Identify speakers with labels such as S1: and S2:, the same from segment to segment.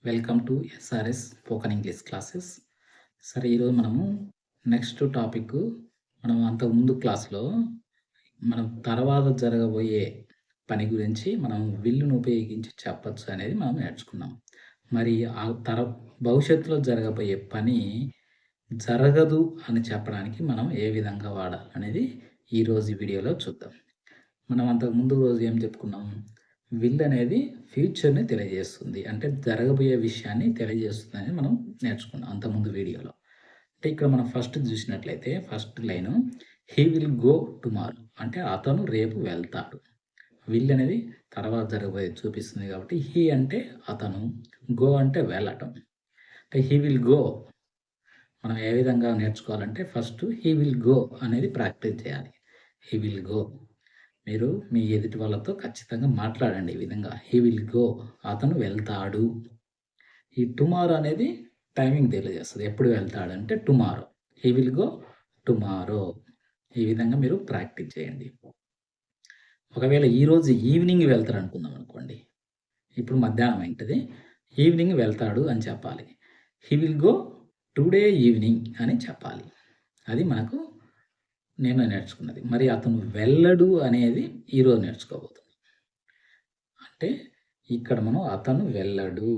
S1: Welcome to SRS spoken English classes. సరే, ఈరోజు మనము నెక్స్ట్ టాపిక్ మనం అంతకుముందు క్లాస్‌లో మనం తర్వాత జరగబోయే పని గురించి మనం విల్లును ఉపయోగించి చెప్పొచ్చు అనేది మనం నేర్చుకున్నాం. మరి ఆ భవిష్యత్తులో జరగబోయే పని జరగదు అని చెప్పడానికి మనం ఏ విధంగా వాడాలనేది ఈరోజు వీడియోలో చూద్దాం. మనం అంతకుముందు రోజు ఏం చెప్పుకున్నాం? విల్ అనేది ఫ్యూచర్‌ని తెలియజేస్తుంది. అంటే జరగబోయే విషయాన్ని తెలియజేస్తుందని మనం నేర్చుకున్నాం అంతకుముందు వీడియోలో. అంటే ఇక్కడ మనం ఫస్ట్ చూసినట్లయితే first line he will go tomorrow అంటే అతను రేపు వెళ్తాడు. విల్ అనేది తర్వాత జరగబోయేది చూపిస్తుంది కాబట్టి హి అంటే అతను, గో అంటే వెళ్ళటం. అంటే హి విల్ గో మనం ఏ విధంగా నేర్చుకోవాలంటే ఫస్ట్ హి విల్ గో అనేది ప్రాక్టీస్ చేయాలి. హి విల్ గో మీరు మీ ఎదుటి వాళ్ళతో ఖచ్చితంగా మాట్లాడండి ఈ విధంగా. హి విల్ గో అతను వెళ్తాడు. ఈ టుమారో అనేది టైమింగ్ తెలియజేస్తది. ఎప్పుడు వెళ్తాడంటే tomorrow. He will go tomorrow. ఈ విధంగా మీరు ప్రాక్టీస్ చేయండి. ఒకవేళ ఈరోజు ఈవినింగ్ వెళ్తారనుకుందాం అనుకోండి. ఇప్పుడు మధ్యాహ్నం అయింటది. ఈవినింగ్ వెళ్తాడు అని చెప్పాలి. హి విల్ గో టుడే ఈవినింగ్ అని చెప్పాలి. అది మనకు నేను నేర్చుకున్నది. మరి అతను వెళ్ళడు అనేది ఈరోజు నేర్చుకోబోతున్నాం. అంటే ఇక్కడ మనం అతను వెళ్ళడు.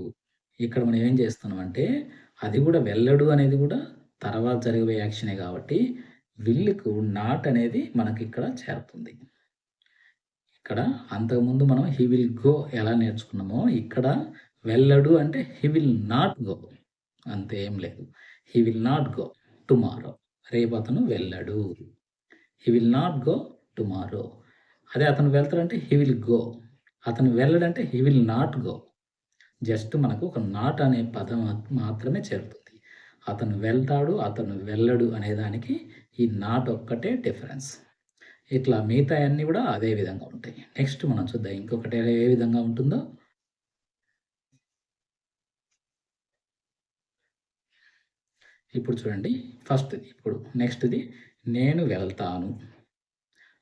S1: ఇక్కడ మనం ఏం చేస్తున్నామంటే అది కూడా వెళ్ళడు అనేది కూడా తర్వాత జరిగే యాక్షనే కాబట్టి విల్‌కు నాట్ అనేది మనకిక్కడ చేరుతుంది. ఇక్కడ అంతకుముందు మనం హి విల్ గో ఎలా నేర్చుకున్నామో ఇక్కడ వెళ్ళడు అంటే హి విల్ నాట్ గో. అంతే, ఏం లేదు. He will not go tomorrow. రేపు అతను వెళ్ళడు. He will not go tomorrow. అదే అతను వెళ్తాడంటే హి విల్ గో. అతను వెళ్ళడంటే he will not go. Just మనకు ఒక నాట్ అనే పదం మాత్రమే చేరుతుంది. అతను వెళ్తాడు, అతను వెళ్ళడు అనే దానికి ఈ నాట్ ఒక్కటే డిఫరెన్స్. ఇట్లా మిగతాయన్నీ కూడా అదే విధంగా ఉంటాయి. నెక్స్ట్ మనం చూద్దాం ఇంకొకటి ఏ విధంగా ఉంటుందో. ఇప్పుడు చూడండి ఫస్ట్‌ది. ఇప్పుడు నెక్స్ట్‌ది నేను వెళ్తాను.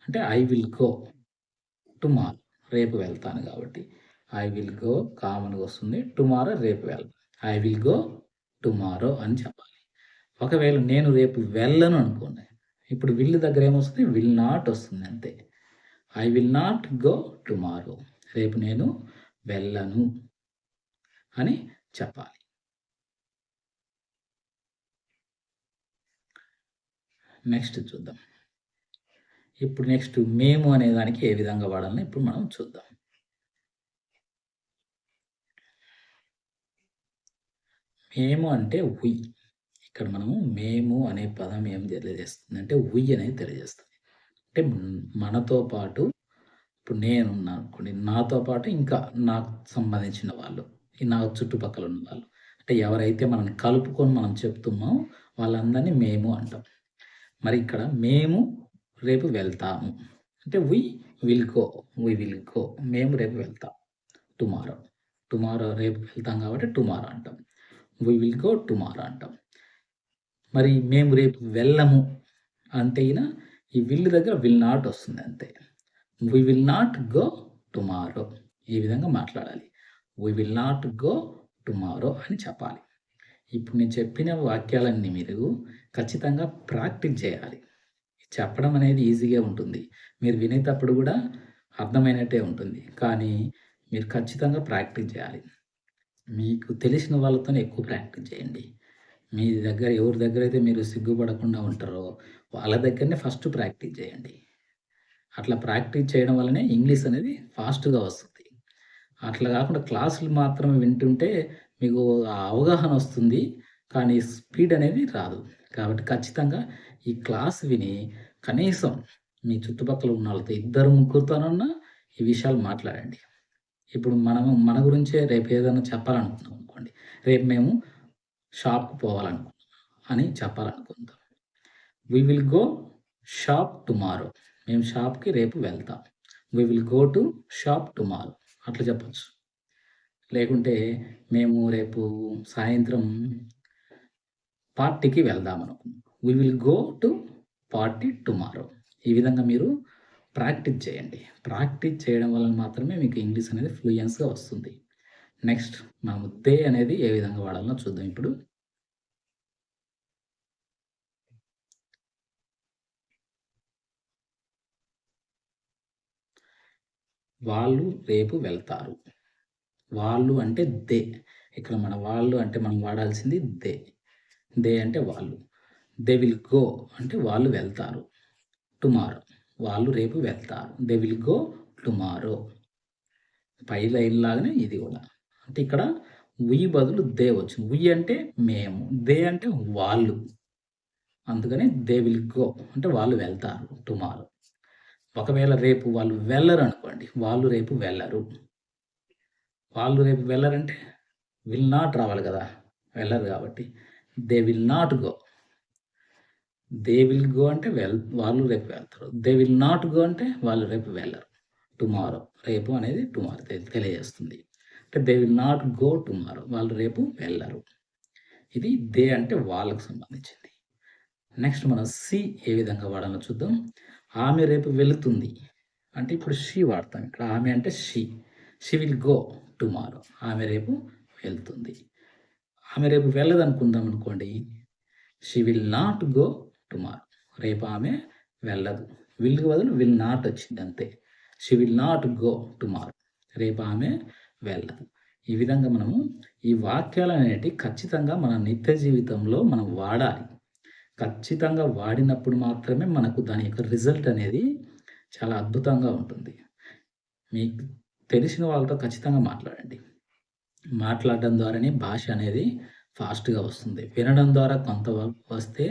S1: అంటే ఐ విల్ గో టుమారో. రేపు వెళ్తాను కాబట్టి. ఐ విల్ గో కామన్‌గా వస్తుంది. టుమారో రేపు వెళ్తాను. ఐ విల్ గో టుమారో అని చెప్పాలి. ఒకవేళ నేను రేపు వెళ్ళను అనుకోండి. ఇప్పుడు విల్ దగ్గర ఏమొస్తుంది? విల్ నాట్ వస్తుంది అంతే. I will not go tomorrow. రేపు నేను వెళ్ళను అని చెప్పాలి. నెక్స్ట్ చూద్దాం. ఇప్పుడు నెక్స్ట్ మేము అనే దానికి ఏ విధంగా వాడాలో ఇప్పుడు మనం చూద్దాం. మేము అంటే వి. ఇక్కడ మనము మేము అనే పదం ఏం తెలియజేస్తుందంటే వి అనేది తెలియజేస్తుంది. అంటే మనతో పాటు ఇప్పుడు నేనున్నాను అనుకోండి. నాతో పాటు ఇంకా నాకు సంబంధించిన వాళ్ళు, నా చుట్టుపక్కల ఉన్న వాళ్ళు. అంటే ఎవరైతే మనల్ని కలుపుకొని మనం చెప్తున్నామో వాళ్ళందరినీ మేము అంటాం. మరి ఇక్కడ మేము రేపు వెళ్తాము. అంటే we will go. We will go. మేము రేపు వెళ్తాం. టుమారో. టుమారో రేపు వెళ్తాం కాబట్టి టుమారో అంటాం. వి విల్ గో టుమారో అంటాం. మరి మేము రేపు వెళ్ళము అంటే ఈ విల్ దగ్గర విల్ నాట్ వస్తుంది అంతే. We will not go tomorrow. ఈ విధంగా మాట్లాడాలి. We will not go tomorrow అని చెప్పాలి. ఇప్పుడు నేను చెప్పిన వాక్యాలన్నీ మీరు ఖచ్చితంగా ప్రాక్టీస్ చేయాలి. చెప్పడం అనేది ఈజీగా ఉంటుంది. మీరు వినేటప్పుడు కూడా అర్థమైనట్టే ఉంటుంది. కానీ మీరు ఖచ్చితంగా ప్రాక్టీస్ చేయాలి. మీకు తెలిసిన వాళ్ళతోనే ఎక్కువ ప్రాక్టీస్ చేయండి. మీ దగ్గర ఎవరి దగ్గరైతే మీరు సిగ్గుపడకుండా ఉంటారో వాళ్ళ దగ్గరనే ఫస్ట్ ప్రాక్టీస్ చేయండి. అట్లా ప్రాక్టీస్ చేయడం వల్లనే ఇంగ్లీష్ అనేది ఫాస్ట్‌గా వస్తుంది. అట్లా కాకుండా క్లాసులు మాత్రమే వింటుంటే మీకు ఆ అవగాహన వస్తుంది. కానీ స్పీడ్ అనేది రాదు. కాబట్టి ఖచ్చితంగా ఈ క్లాస్ విని కనీసం మీ చుట్టుపక్కల ఉన్న వాళ్ళతో ఇద్దరు ముగ్గురితోనన్నా ఈ విషయాలు మాట్లాడండి. ఇప్పుడు మన గురించే రేపు ఏదైనా చెప్పాలనుకున్నాం అనుకోండి. రేపు మేము షాప్‌కి పోవాలనుకున్నాం అని చెప్పాలనుకుందాం. We will go shop tomorrow. మేము షాప్‌కి రేపు వెళ్తాం. We will go to shop tomorrow అట్లా చెప్పొచ్చు. లేకుంటే మేము రేపు సాయంత్రం పార్టీకి వెళ్దామనుకున్నాం. We will go to party tomorrow. ఈ విధంగా మీరు ప్రాక్టీస్ చేయండి. ప్రాక్టీస్ చేయడం వలన మాత్రమే మీకు ఇంగ్లీష్ అనేది ఫ్లూయెన్స్‌గా వస్తుంది. నెక్స్ట్ మనము దే అనేది ఏ విధంగా వాడాలో చూద్దాం ఇప్పుడు. వాళ్ళు రేపు వెళ్తారు. వాళ్ళు అంటే దే. ఇక్కడ వాళ్ళు అంటే మనం వాడాల్సింది దే. దే అంటే వాళ్ళు. దే విల్ గో అంటే వాళ్ళు వెళ్తారు. టుమారో వాళ్ళు రేపు వెళ్తారు. They will go tomorrow. పై లైన్ లాగానే ఇది కూడా. అంటే ఇక్కడ వి బదులు దే వచ్చింది. వి అంటే మేము. దే అంటే వాళ్ళు. అందుకని దే విల్ గో అంటే వాళ్ళు వెళ్తారు టుమారో. ఒకవేళ రేపు వాళ్ళు వెళ్ళరనుకోండి. వాళ్ళు రేపు వెళ్ళరు. వాళ్ళు రేపు వెళ్ళరంటే విల్ నాట్ రావాలి కదా! వెళ్ళరు కాబట్టి. They will not go. They will go అంటే వాళ్ళు రేపు వెళ్తారు. దే విల్ నాట్ గో అంటే వాళ్ళు రేపు వెళ్ళరు. టుమారో రేపు అనేది టుమారో తెలియజేస్తుంది. అంటే they will not go tomorrow వాళ్ళు రేపు వెళ్ళరు. ఇది దే అంటే వాళ్ళకు సంబంధించింది. నెక్స్ట్ మనం సి ఏ విధంగా వాడాలో చూద్దాం. ఆమె రేపు వెళుతుంది. అంటే ఇప్పుడు షీ వాడతాం. ఇక్కడ ఆమె అంటే she. She will go tomorrow. ఆమె రేపు వెళ్తుంది. ఆమె రేపు వెళ్ళదనుకుందాం అనుకోండి. She will not go tomorrow. రేపు ఆమె వెళ్ళదు. విల్‌కి బదులు విల్ నాట్ వచ్చింది అంతే. She will not go tomorrow. రేపు ఆమె వెళ్ళదు. ఈ విధంగా మనము ఈ వాక్యాలనేటివి ఖచ్చితంగా మన నిత్య జీవితంలో మనం వాడాలి. ఖచ్చితంగా వాడినప్పుడు మాత్రమే మనకు దాని యొక్క రిజల్ట్ అనేది చాలా అద్భుతంగా ఉంటుంది. మీకు తెలిసిన వాళ్ళతో ఖచ్చితంగా మాట్లాడండి. మాట్లాడడం ద్వారానే భాష అనేది ఫాస్ట్‌గా వస్తుంది. వినడం ద్వారా కొంత వస్తే,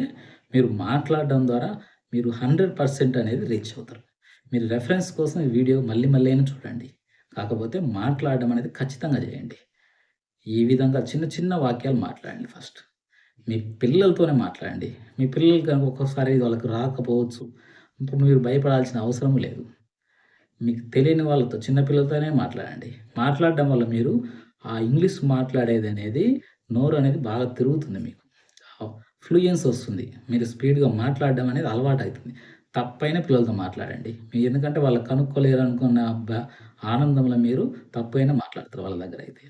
S1: మీరు మాట్లాడడం ద్వారా మీరు 100% అనేది రీచ్ అవుతారు. మీరు రెఫరెన్స్ కోసం ఈ వీడియో మళ్ళీ మళ్ళీ అయినా చూడండి. కాకపోతే మాట్లాడడం అనేది ఖచ్చితంగా చేయండి. ఈ విధంగా చిన్న చిన్న వాక్యాలు మాట్లాడండి ఫస్ట్. మీ పిల్లలతోనే మాట్లాడండి. మీ పిల్లలు కనుక ఒక్కోసారి వాళ్ళకి రాకపోవచ్చు. ఇప్పుడు మీరు భయపడాల్సిన అవసరం లేదు. మీకు తెలియని వాళ్ళతో చిన్న పిల్లలతోనే మాట్లాడండి. మాట్లాడడం వల్ల మీరు ఆ ఇంగ్లీష్ మాట్లాడేదనేది నోరు అనేది బాగా తిరుగుతుంది మీకు. ఫ్లూయెన్స్ వస్తుంది. మీరు స్పీడ్‌గా మాట్లాడడం అనేది అలవాటయితుంది. తప్పైన పిల్లలతో మాట్లాడండి. మీరు ఎందుకంటే వాళ్ళు కనుక్కోలేరనుకున్న ఆనందంలో మీరు తప్పైనా మాట్లాడతారు వాళ్ళ దగ్గరైతే.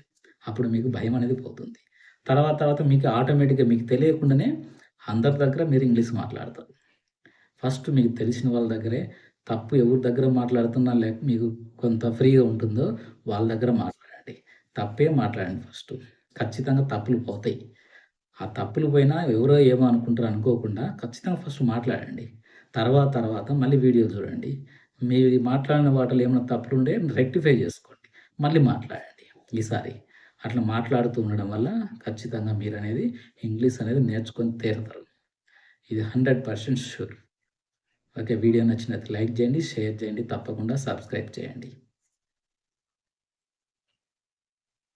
S1: అప్పుడు మీకు భయం అనేది పోతుంది. తర్వాత తర్వాత మీకు ఆటోమేటిక్‌గా మీకు తెలియకుండానే అందరి దగ్గర మీరు ఇంగ్లీష్ మాట్లాడతారు. ఫస్ట్ మీకు తెలిసిన వాళ్ళ దగ్గరే తప్పు ఎవరి దగ్గర మాట్లాడుతున్నా మీకు కొంత ఫ్రీగా ఉంటుందో వాళ్ళ దగ్గర మాట్లాడండి. తప్పే మాట్లాడండి ఫస్టు. ఖచ్చితంగా తప్పులు పోతాయి. ఆ తప్పులు పోయినా ఎవరో ఏమో అనుకుంటారు అనుకోకుండా ఖచ్చితంగా ఫస్ట్ మాట్లాడండి. తర్వాత మళ్ళీ వీడియో చూడండి. మీరు మాట్లాడిన వాటిలో ఏమైనా తప్పులుంటే రెక్టిఫై చేసుకోండి. మళ్ళీ మాట్లాడండి ఈసారి. అట్లా మాట్లాడుతూ ఉండడం వల్ల ఖచ్చితంగా మీరనేది ఇంగ్లీష్ అనేది నేర్చుకొని తీరుతారు. ఇది 100% ష్యూర్. ఓకే. వీడియో నచ్చినట్లయితే లైక్ చేయండి, షేర్ చేయండి, తప్పకుండా సబ్స్క్రైబ్ చేయండి.